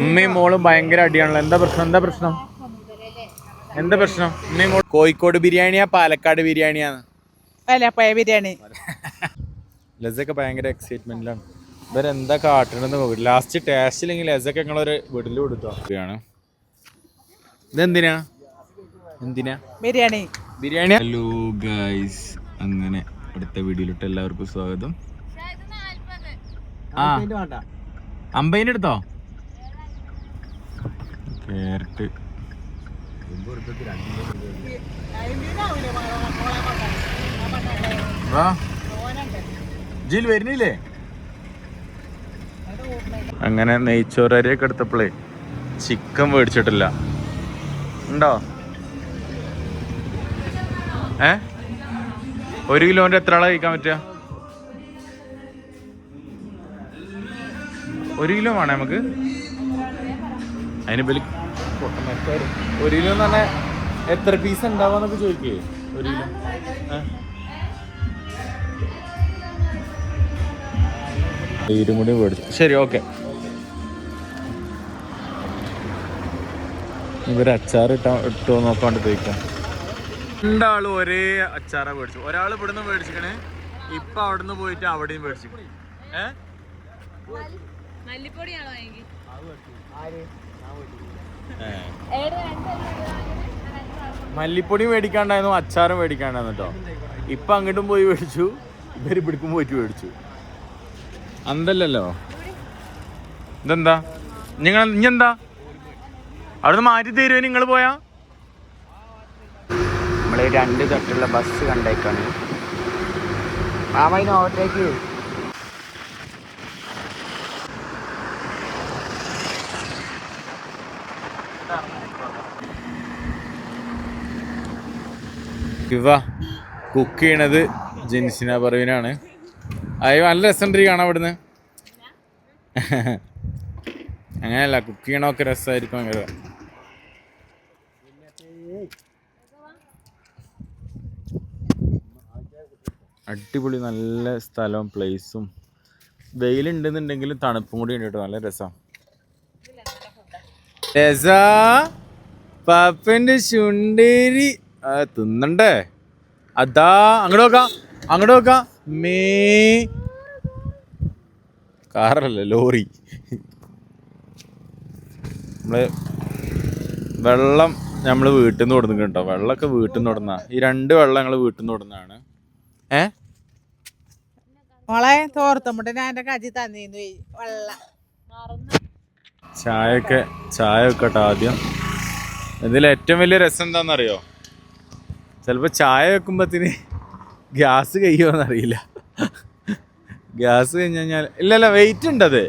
ഉമ്മയും മോളും ഭയങ്കര അടിയാണല്ലോ. എന്താ പ്രശ്നം? ഉമ്മയും മോളും കോഴിക്കോട് ബിരിയാണിയാ പാലക്കാട് ബിരിയാണിയാന്ന്? ബിരിയാണി. ലസൊക്കെ ഭയങ്കര എക്സൈറ്റ്മെന്റിലാണ്. ഇവരെന്താ കാട്ടണെന്ന് നോക്കി. ലാസ്റ്റ് ടേസ്റ്റ് ഇല്ലെങ്കിൽ ലസൊക്കെ ഞങ്ങളൊരു വീട്ടിൽ കൊടുത്താണ്. ഇതെന്തിനാ ബിരിയാണി. ഹലോ ഗൈസ്, അങ്ങനെ അടുത്ത വീഡിയോയിലോട്ട് എല്ലാവർക്കും സ്വാഗതം. ആ 50 എടുത്തോ? ക്യാരറ്റ് ജിൽ വരുന്നില്ലേ? അങ്ങനെ നെയ്ച്ചോരരിയൊക്കെ എടുത്തപ്പോഴേ ചിക്കൻ മേടിച്ചിട്ടില്ല. ഉണ്ടോ? 1 കിലോന്റെ എത്ര ആളെ കഴിക്കാൻ പറ്റുക? 1 കിലോ വേണേ നമുക്ക്. അതിന് ബലി 1 കിലോ എന്ന് പറഞ്ഞാൽ എത്ര പീസ് ഉണ്ടാവാന്നൊക്കെ ചോദിക്കേ. 1 കിലോ ഈരും കൂടി മേടിച്ചു. ശരി, ഓക്കെ. ഇവര് അച്ചാർ ഇട്ടോ നോക്കാണ്ട് തേക്കാം. 2 ആളും ഒരേ അച്ചാറാ മേടിച്ചു. ഒരാൾ ഇവിടുന്ന് മേടിച്ചിക്കണേ, ഇപ്പൊ അവിടുന്ന് പോയിട്ട് അവിടെയും മേടിച്ചിക്കണേ. മല്ലിപ്പൊടി മേടിക്കാണ്ടായിരുന്നു, അച്ചാറും മേടിക്കാണ്ടായിരുന്നു കേട്ടോ. ഇപ്പൊ അങ്ങോട്ടും പോയി മേടിച്ചു, ഇവര് ഇവിടേക്കും പോയിട്ട് മേടിച്ചു. അന്തല്ലല്ലോ. ഇതെന്താ ഇഞ്ഞെന്താ അവിടുന്ന് മാറ്റി തരുമോ? നിങ്ങൾ പോയാ നമ്മള് 2 തട്ടുള്ള ബസ് കണ്ടേക്കാണ്. മാമന് ഓവർടേക്ക്. ഇവ കുക്ക് ചെയ്യണത് ജിൻസിന പറവിനാണ്. അയ്യോ, നല്ല രസമുണ്ട് കാണാൻ ഇവിടുന്ന്. അങ്ങനെയല്ല, കുക്ക് ചെയ്യണമൊക്കെ രസമായിരിക്കും. ഭയങ്കര അടിപൊളി, നല്ല സ്ഥലവും പ്ലേസും. വെയിലുണ്ടെന്നുണ്ടെങ്കിലും തണുപ്പും കൂടി ഉണ്ട് കേട്ടോ. നല്ല രസം. പപ്പന്റെ ചുണ്ടേരി തിന്നണ്ടേ? അതാ അങ്ങോട്ട് നോക്കാം. May കാറല്ലേ, lorry. നമ്മള് വെള്ളം നമ്മള് വീട്ടിൽ നിന്ന് കൊടുക്കുന്നു കേട്ടോ. വെള്ളമൊക്കെ വീട്ടിൽ നിന്ന് കൊടുന്ന ഈ 2 വെള്ളം ഞങ്ങള് വീട്ടിൽ നിന്ന് കൊടുന്നതാണ്. ചായ വെക്കട്ടെ ആദ്യം. ഇതിൽ ഏറ്റവും വലിയ രസം എന്താണെന്നറിയോ? ചിലപ്പോൾ ചായ വെക്കുമ്പത്തിന് ഗ്യാസ് കഴിയുമോന്നറിയില്ല. ഗ്യാസ് കഴിഞ്ഞ് കഴിഞ്ഞാൽ ഇല്ലല്ല, വെയിറ്റ് ഉണ്ട്. അത്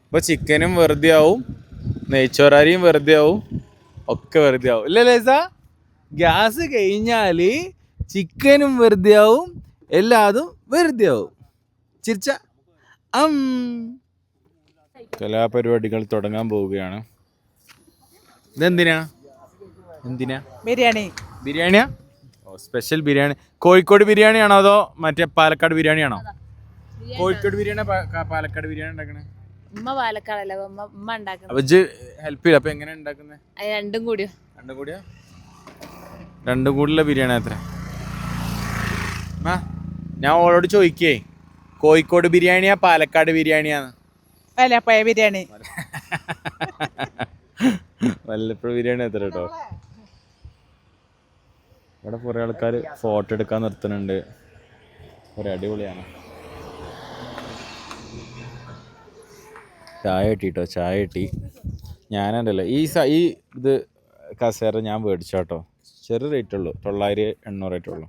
ഇപ്പൊ ചിക്കനും വെറുതെ ആവും, നെയ്ച്ചോറാരിയും വെറുതെ ആവും, ഒക്കെ വെറുതെ ആവും. ഇല്ല ലേസ, ഗ്യാസ് കഴിഞ്ഞാല് ചിക്കനും വെറുതെ ആവും, എല്ലാതും വെറുതെ ആവും. ചിരിച്ച കലാപരിപാടികൾ തുടങ്ങാൻ പോവുകയാണ്. ഇതെന്തിനാ? ബിരിയാണിയാ? ഓ, സ്പെഷ്യൽ ബിരിയാണി. കോഴിക്കോട് ബിരിയാണിയാണോ അതോ മറ്റേ പാലക്കാട് ബിരിയാണിയാണോ? കോഴിക്കോട് ബിരിയാണി പാലക്കാട് ബിരിയാണി ഉണ്ടാക്കണേ? ഉമ്മ പാലക്കാടല്ല, ഉമ്മ ഉണ്ടാക്കുന്നത്. ഹെൽപ്പ് ചെയ്യും. അപ്പൊ എങ്ങനെ ഉണ്ടാക്കുന്നത്? രണ്ടും കൂടിയാ? രണ്ടും കൂടിയുള്ള ബിരിയാണി എത്ര? ഞാൻ ഓളോട് ചോദിക്കേ, കോഴിക്കോട് ബിരിയാണിയാ പാലക്കാട് ബിരിയാണിയാന്ന്? ബിരിയാണി. വല്ലപ്പോഴും ബിരിയാണി എത്ര കേട്ടോ. ഇവിടെ കുറെ ആൾക്കാർ ഫോട്ടോ എടുക്കാൻ നിർത്തുന്നുണ്ട്. ഒരു അടിപൊളിയാണ്. ചായ കിട്ടി. ഞാനുണ്ടല്ലോ ഈ ഇത് കസേര ഞാൻ മേടിച്ചോട്ടോ. ചെറിയ റേറ്റ് ഉള്ളൂ, 900-800 ഉള്ളൂ.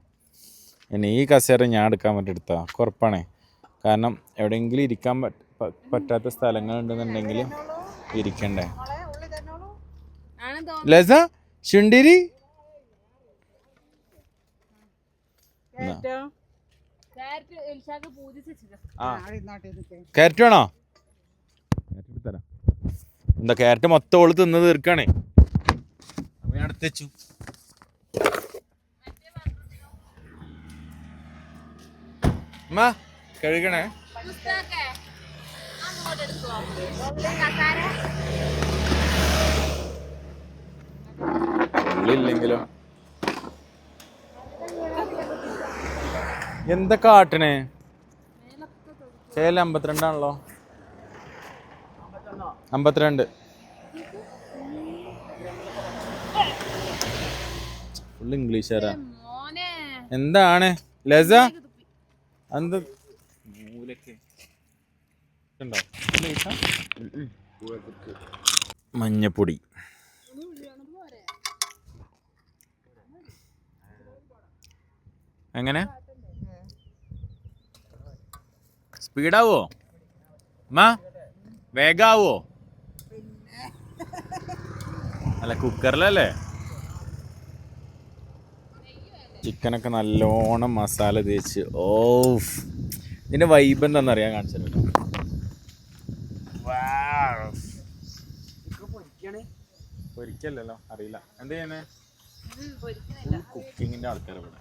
പിന്നെ ഈ കസേര ഞാൻ എടുക്കാൻ വേണ്ടി എടുത്താ കുറപ്പാണേ. കാരണം എവിടെയെങ്കിലും ഇരിക്കാൻ പറ്റാത്ത സ്ഥലങ്ങളുണ്ടെന്നുണ്ടെങ്കിൽ ഇരിക്കണ്ടേ. ലസ ശുണ്ടിരി ക്യാരറ്റ് വേണോ? തരാം. എന്താ ക്യാരറ്റ് മൊത്തം ഓള് തിന്ന് തീർക്കാണേ. അപ്പൊ ഞാൻ എടുത്തു. കഴുകണേ. ഉള്ളില്ലെങ്കിലോ എന്താ കാട്ടണേ? ചേല 52 52 ഫുൾ ഇംഗ്ലീഷുകാരാ. എന്താണ് ലസ എന്ത് മൂലക്ക് ഉണ്ടോ? മഞ്ഞപ്പൊടി എങ്ങനെ സ്പീഡാവോ അമ്മ? വേഗാവോ? അല്ല കുക്കറിലല്ലേ? ചിക്കനൊക്കെ നല്ലോണം മസാല തേച്ച് ഓഫ്. ഇതിന്റെ വൈബ് എന്താണെന്നറിയാൻ കാണിച്ചിട്ടുണ്ട്. പൊരിക്കല്ലോ അറിയില്ല എന്ത് ചെയ്യുന്നേ? കുക്കിങ്ങിന്റെ ആൾക്കാർ ഇവിടെ.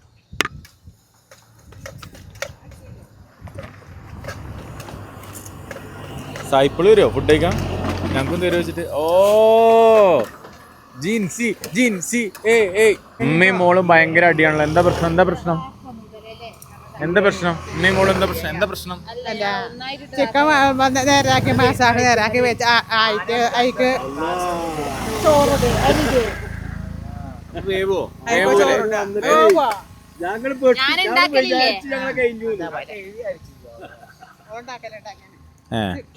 സായിപ്പിള് വരുമോ ഫുഡ് കഴിക്കാൻ? ഞങ്ങൾക്കും തരുമോ വെച്ചിട്ട്? ഓ ജീൻസി ജീൻസി ഉമ്മയും മോളും ഭയങ്കര അടിയാണല്ലോ. എന്താ പ്രശ്നം? എന്താ പ്രശ്നം? എന്താ പ്രശ്നം? ഉമ്മയും മോളും എന്താ പ്രശ്നം? എന്താ പ്രശ്നം? ചിക്കൻ നേരാക്കി മസാല നേരാക്കി വെച്ച് ആയിട്ട് അതിക്ക് ചോറിട് വേവോ?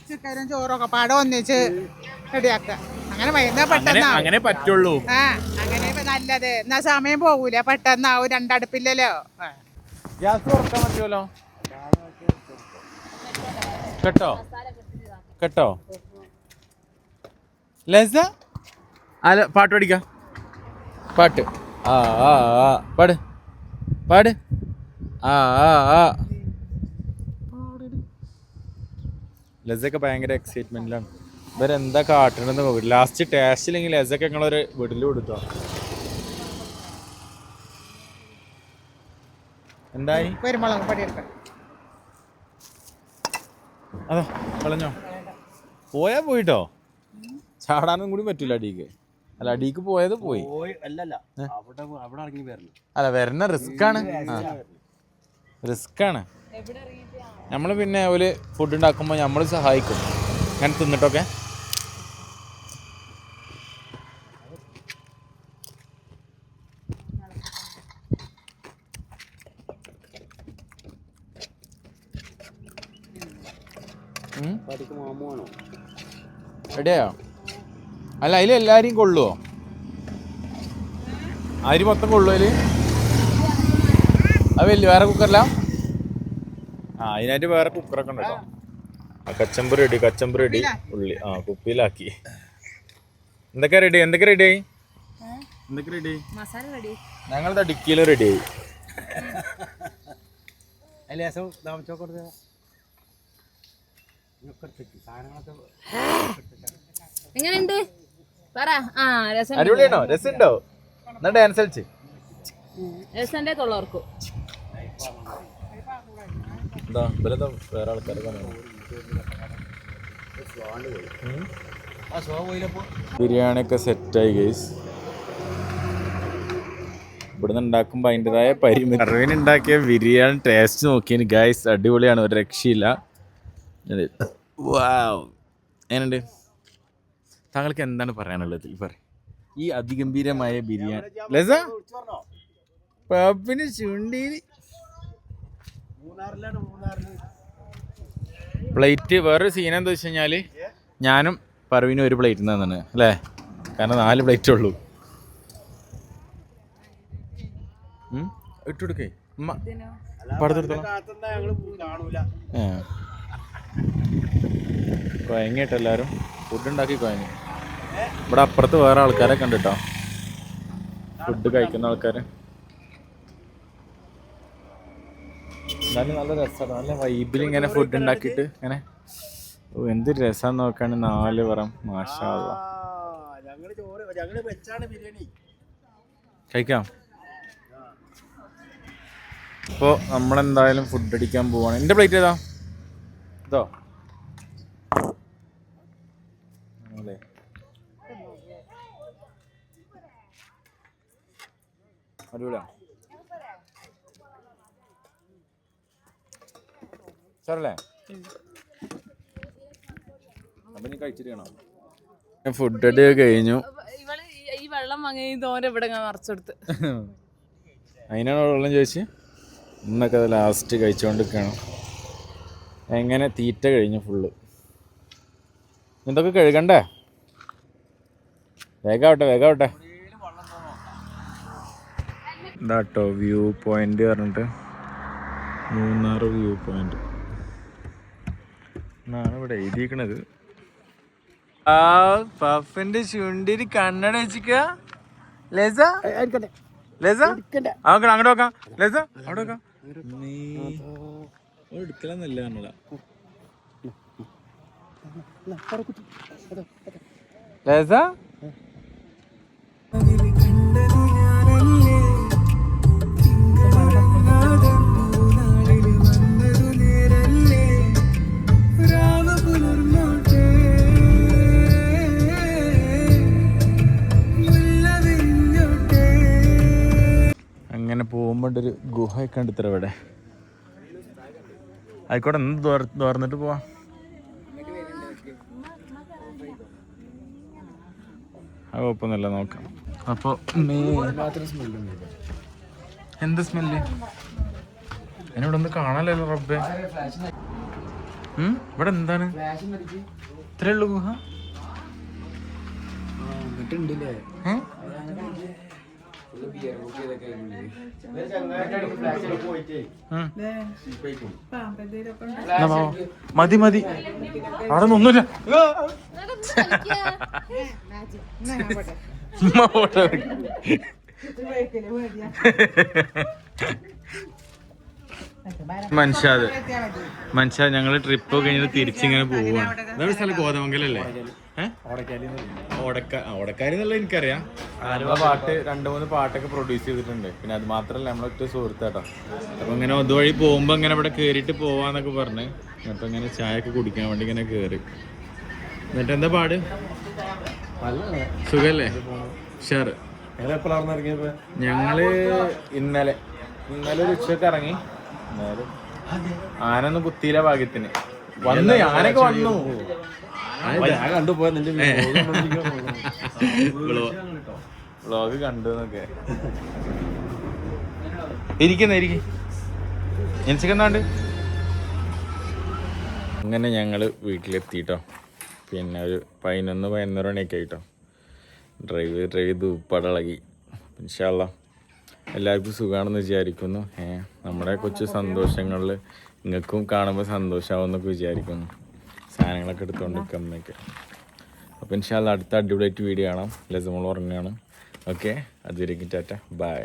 ചിക്കനും ചോറൊക്കെ പാടെ ഒന്നിച്ച് റെഡിയാക്ക. അങ്ങനെ വരുന്ന പെട്ടെന്ന് അങ്ങനെ പറ്റുള്ളൂ. അങ്ങനെ നല്ലത്. എന്നാ സമയം പോകൂല, പെട്ടെന്നാവും. രണ്ടടുപ്പില്ലല്ലോ. ഗ്യാസ് തുറക്കാൻ പറ്റുമല്ലോ. കേട്ടോ കേട്ടോ ലസ അല്ല പാട്ട് പഠിക്കാം. പാട്ട് ആ ആ ആ പാട് പാട് ആ ആ ആ. ലസൊക്കെ ഭയങ്കര എക്സൈറ്റ്മെന്റിലാണ്. ഇവരെന്താ കാട്ടണെന്ന് നോക്കില്ല. ലാസ്റ്റ് ടേസ്റ്റ് ഇല്ലെങ്കിൽ ലസൊക്കെ ഞങ്ങളൊരു വീട്ടിൽ കൊടുത്തോ. എന്തായി? കുരുമുളക് പൊടി എടുക്കണം. അതോ കളഞ്ഞോ? പോയാ പോയിട്ടോ. ചാടാനും കൂടി പറ്റൂല അടിക്ക്. അല്ല അടിക്ക് പോയത് പോയി. അല്ല വരണ റിസ്ക്കാണ്. റിസ്ക്കാണ്. നമ്മൾ പിന്നെ ഒരു ഫുഡ് ഉണ്ടാക്കുമ്പോൾ നമ്മൾ സഹായിക്കും. ഞാൻ തിന്നിട്ടൊക്കെ റെഡിയായോ? അല്ല അതിൽ എല്ലാവരെയും കൊള്ളുവോ? അരി മൊത്തം കൊള്ളും അതിൽ? അത് വലിയ വേറെ കുക്കറില്ല? അതിനായിട്ട് വേറെ കുക്കറൊക്കെ ഉണ്ട് കേട്ടോ. കച്ചമ്പ് റെഡി ഉള്ളി കുപ്പിയിലാക്കി. എന്തൊക്കെ റെഡി? എന്തൊക്കെ റെഡിയായി? എന്തൊക്കെ റെഡിയായി? ഞങ്ങളുടെ ഡിക്കിയിൽ റെഡിയായി. എങ്ങനെയുണ്ട് പറ. അടിപൊളിയാണോ? രസമുണ്ടോ? എന്നാ ഡാൻസ് കളിച്ച് രസന്റെ തൊള്ളവർക്കും എന്താ വേറെ ആൾക്കാരൊക്കെ ബിരിയാണിയൊക്കെ സെറ്റായി ഗൈസ്. ഇവിടുന്ന് ഉണ്ടാക്കുമ്പോൾ അതിൻ്റെതായ പരിമിതി. അറവിന് ഉണ്ടാക്കിയ ബിരിയാണി ടേസ്റ്റ് നോക്കിയതിന് ഗൈസ് അടിപൊളിയാണ്, ഒരു രക്ഷയില്ല. വാവ്, എങ്ങനെയുണ്ട്? താങ്കൾക്ക് എന്താണ് പറയാനുള്ളത്? പറയും ഈ അതിഗംഭീരമായ ബിരിയാണി. ലസ പപ്പിന് ചുണ്ടിയിൽ പ്ലേറ്റ്. വേറൊരു സീൻ എന്താ വെച്ച് കഴിഞ്ഞാൽ ഞാനും പറവിനും ഒരു പ്ലേറ്റ് തന്നാണ് അല്ലേ? കാരണം 4 പ്ലേറ്റേ ഉള്ളൂ. ഇട്ടുകൊടുക്കേ ഉമ്മ പടുത്തെടുത്തോളാം. കുഴങ്ങിയിട്ട് എല്ലാവരും ഫുഡ് ഉണ്ടാക്കി കുഴങ്ങി. ഇവിടെ അപ്പുറത്ത് വേറെ ആൾക്കാരെ കണ്ടിട്ടോ, ഫുഡ് കഴിക്കുന്ന ആൾക്കാർ. എന്നാലും നല്ല രസമാണ്, നല്ല വൈബിൽ ഇങ്ങനെ ഫുഡ് ഉണ്ടാക്കിയിട്ട് ഇങ്ങനെ. എന്ത് രസം നോക്കാണ്. 4 പറം മാഷാ അല്ലാ. കഴിക്കാം. ഇപ്പോൾ നമ്മളെന്തായാലും ഫുഡ് അടിക്കാൻ പോവാണ്. എൻ്റെ പ്ലേറ്റ് ഏതാ? ഇതോ? രസമുണ്ടേ. അടിപൊളിയാ. സാറല്ലേ അപ്പം നീ കഴിച്ചിരിക്കണോ? ഫുഡ് അടി കഴിഞ്ഞു. ഇവള് ഈ വെള്ളം വാങ്ങി തോരെ ഇവിടെ നിറച്ചെടുത്ത്. അതിനാണ് വെള്ളം ചോദിച്ച്. ഇന്നൊക്കെ അത് ലാസ്റ്റ് കഴിച്ചുകൊണ്ടിരിക്കുകയാണ്. എങ്ങനെ തീറ്റ കഴിഞ്ഞു ഫുള്ള്. ഇതൊക്കെ കഴുകണ്ടേ? വേഗാവട്ടെ. ഇതാട്ടോ വ്യൂ പോയിന്റ് പറഞ്ഞിട്ട്, മൂന്നാർ വ്യൂ പോയിന്റ് എന്നാണ് ഇവിടെ എഴുതിയിരിക്കണത്. ആ പഫിന്റെ ചുണ്ടിന് കണ്ണട വെച്ചിക്ക. അങ്ങോട്ട് വെക്കാം. ലേസ അവിടെ വെക്കാം. നീ എടുക്കലെന്നല്ല നമ്മള ലേസ. അങ്ങനെ പോകുമ്പോൾ ഒരു ഗുഹയൊക്കെ ഉണ്ട് ഇത്ര ഇവിടെ. ആയിക്കോട്ടെ, ഒന്ന് തുറന്നിട്ട് പോവാം. അത് കുഴപ്പമൊന്നുമില്ല, നോക്കാം. അപ്പോൾ എന്ത് സ്മെല്ല്? എന്നോട് ഒന്ന് കാണാനല്ലോ റബ്ബേ. ഇവിടെ എന്താണ് ഇത്രേ ഉള്ളു ഗുഹ? മതി അവിടെ ഒന്നുമില്ല. മനുഷ്യ ഞങ്ങള് ട്രിപ്പ് കഴിഞ്ഞിട്ട് തിരിച്ചിങ്ങനെ പോവാണ്. വേറെ സ്ഥലം കോതമംഗലല്ലേ? ഓടക്കാരി എന്നുള്ള എനിക്കറിയാം. ആലുവ പാട്ട് 2-3 പാട്ടൊക്കെ പ്രൊഡ്യൂസ് ചെയ്തിട്ടുണ്ട്. പിന്നെ അത് മാത്രല്ല നമ്മളൊറ്റ സുഹൃത്താട്ടോ. അപ്പൊ ഇങ്ങനെ അതുവഴി പോകുമ്പോ ഇങ്ങനെ ഇവിടെ കേറിയിട്ട് പോവാന്നൊക്കെ പറഞ്ഞ് അപ്പൊ ഇങ്ങനെ ചായ ഒക്കെ കുടിക്കാൻ വേണ്ടി ഇങ്ങനെ കേറി. എന്നിട്ട് എന്താ പാട്? സുഖല്ലേ? ഷെയർ. ഞങ്ങള് ഇന്നലെ ഒരു ഉച്ചക്ക് ഇറങ്ങി. ആനൊന്നും കുത്തിയില്ല ഭാഗ്യത്തിന്. വന്നു, ആനൊക്കെ വന്നു. വ്ളോഗ് കണ്ടു എന്നൊക്കെ. എനിക്കെന്നാണ്ട് അങ്ങനെ ഞങ്ങള് വീട്ടിലെത്തിട്ടോ. പിന്നെ ഒരു 11-11 മണിയൊക്കെ ആയിട്ടോ. ഡ്രൈവ് ചെയ്ത് ഉപ്പടളകി. ഇൻഷാ അല്ലാഹ് എല്ലാവർക്കും സുഖമാണെന്ന് വിചാരിക്കുന്നു. നമ്മുടെ കൊച്ചു സന്തോഷങ്ങളിൽ നിങ്ങൾക്കും കാണുമ്പോൾ സന്തോഷമാവുമെന്നൊക്കെ വിചാരിക്കുന്നു. സാധനങ്ങളൊക്കെ എടുത്തുകൊണ്ട് അമ്മയൊക്കെ. അപ്പോൾ ഇൻഷാ അല്ലാഹ് അടുത്ത അടിപൊളിയായിട്ട് വീഡിയോ കാണാം. ലസമോൾ ഉറങ്ങുകയാണ്. ഓക്കെ, അതുവരേക്കും ടാറ്റ, ബൈ.